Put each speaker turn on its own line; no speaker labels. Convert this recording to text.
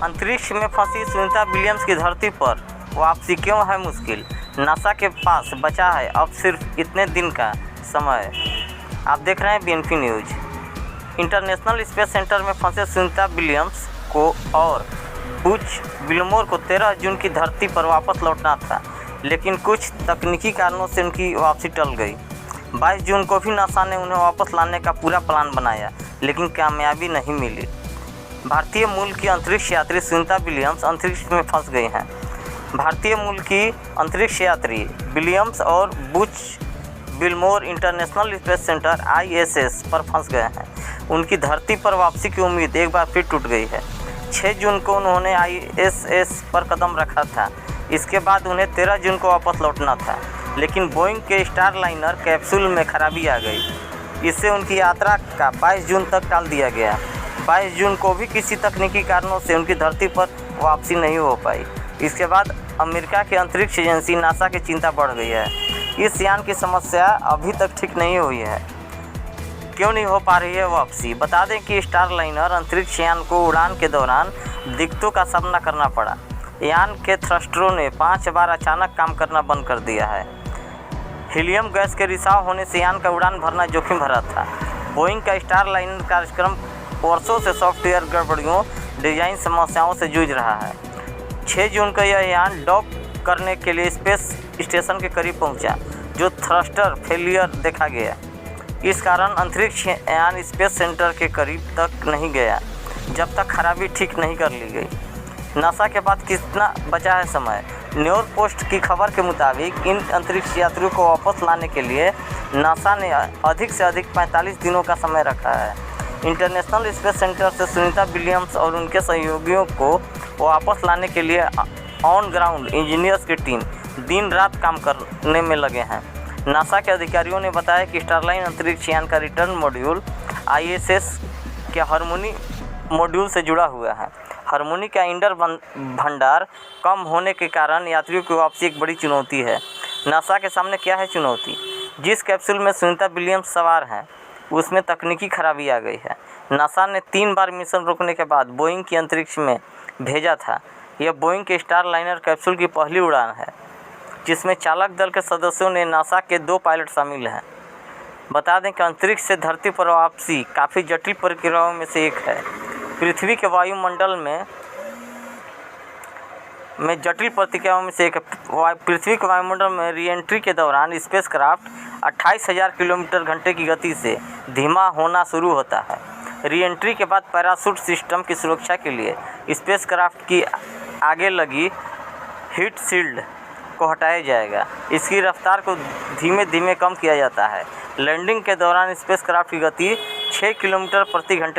अंतरिक्ष में फंसी सुनीता विलियम्स की धरती पर वापसी क्यों है मुश्किल? नासा के पास बचा है अब सिर्फ इतने दिन का समय। आप देख रहे हैं BNP news. International space centre में फंसे सुनीता विलियम्स को और बुच विल्मोर को 13 जून की धरती पर वापस लौटना था, लेकिन कुछ तकनीकी कारणों से उनकी वापसी टल गई। 22 जून को भी नासा ने उन्हें वापस लाने का पूरा प्लान बनाया, लेकिन कामयाबी नहीं मिली। भारतीय मूल की अंतरिक्ष यात्री सुनीता विलियम्स अंतरिक्ष में फंस गई हैं। भारतीय मूल की अंतरिक्ष यात्री विलियम्स और Butch Wilmore international space centre ISS पर फंस गए हैं। उनकी धरती पर वापसी की उम्मीद एक बार फिर टूट गई है। 6 जून को उन्होंने ISS पर कदम रखा था। इसके बाद उन्हें 13 जून को वापस लौटना था, लेकिन बोइंग के स्टारलाइनर कैप्सूल में खराबी आ गई। इससे उनकी यात्रा का 22 जून तक टाल दिया गया। 22 जून को भी किसी तकनीकी कारणों से उनकी धरती पर वापसी नहीं हो पाई। इसके बाद अमेरिका की अंतरिक्ष एजेंसी नासा की चिंता बढ़ गई है। इस यान की समस्या अभी तक ठीक नहीं हुई है। क्यों नहीं हो पा रही है वापसी? बता दें कि स्टारलाइनर अंतरिक्ष यान को उड़ान के दौरान दिक्कतों का सामना करना पड़ा। यान के थ्रस्टरों ने 5 बार अचानक काम करना बंद कर दिया है। हीलियम गैस के रिसाव होने से यान का उड़ान भरना जोखिम भरा था। बोइंग का स्टारलाइनर कार्यक्रम वर्षों से सॉफ्टवेयर गड़बड़ियों, डिजाइन समस्याओं से जूझ रहा है। 6 जून को यह यान डॉक करने के लिए स्पेस स्टेशन के करीब पहुंचा, जो थ्रस्टर फेलियर देखा गया। इस कारण अंतरिक्ष यान स्पेस सेंटर के करीब तक नहीं गया जब तक खराबी ठीक नहीं कर ली गई। नासा के पास कितना बचा है समय? न्यूयॉर्क पोस्ट की खबर के मुताबिक इन अंतरिक्ष यात्रियों को वापस लाने के लिए नासा ने अधिक से अधिक 45 दिनों का समय रखा है। इंटरनेशनल स्पेस सेंटर से सुनीता विलियम्स और उनके सहयोगियों को वापस लाने के लिए ऑन ग्राउंड इंजीनियर्स की टीम दिन रात काम करने में लगे हैं। नासा के अधिकारियों ने बताया कि स्टारलाइन अंतरिक्ष यान का रिटर्न मॉड्यूल ISS के हार्मोनी मॉड्यूल से जुड़ा हुआ है। हार्मोनी का ईंधन भंडार कम होने के कारण यात्रियों की वापसी एक बड़ी चुनौती है। नासा के सामने क्या है चुनौती? जिस कैप्सूल में सुनीता विलियम्स सवार हैं उसमें तकनीकी खराबी आ गई है। नासा ने 3 बार मिशन रोकने के बाद बोइंग की अंतरिक्ष में भेजा था। यह बोइंग के स्टारलाइनर कैप्सूल की पहली उड़ान है, जिसमें चालक दल के सदस्यों ने नासा के 2 पायलट शामिल हैं। बता दें कि अंतरिक्ष से धरती पर वापसी काफ़ी जटिल प्रक्रियाओं में से एक है। पृथ्वी के वायुमंडल में जटिल प्रक्रियाओं में से एक पृथ्वी के वायुमंडल में रीएंट्री के दौरान स्पेसक्राफ्ट 28,000 किलोमीटर घंटे की गति से धीमा होना शुरू होता है। रीएंट्री के बाद पैराशूट सिस्टम की सुरक्षा के लिए स्पेसक्राफ्ट की आगे लगी हीट शील्ड को हटाया जाएगा। इसकी रफ्तार को धीमे धीमे कम किया जाता है। लैंडिंग के दौरान स्पेसक्राफ्ट की गति 6 किलोमीटर प्रति घंटे